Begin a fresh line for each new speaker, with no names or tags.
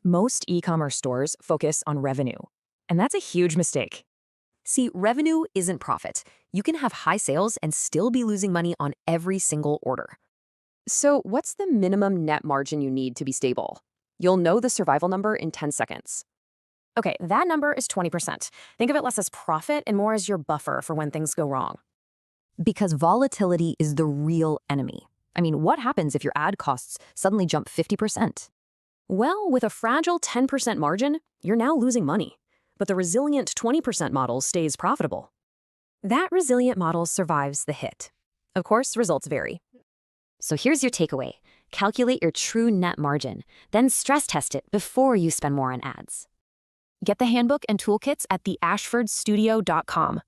Most e-commerce stores focus on revenue, and that's a huge mistake.
See, revenue isn't profit. You can have high sales and still be losing money on every single order. So, what's the minimum net margin you need to be stable? You'll know the survival number in 10 seconds.
Okay, that number is 20%. Think of it less as profit and more as your buffer for when things go wrong.
Because volatility is the real enemy. I mean, what happens if your ad costs suddenly jump 50%?
Well, with a fragile 10% margin, you're now losing money. But the resilient 20% model stays profitable. That resilient model survives the hit. Of course, results vary.
So here's your takeaway. Calculate your true net margin, then stress test it before you spend more on ads.
Get the handbook and toolkits at theashfordstudio.com.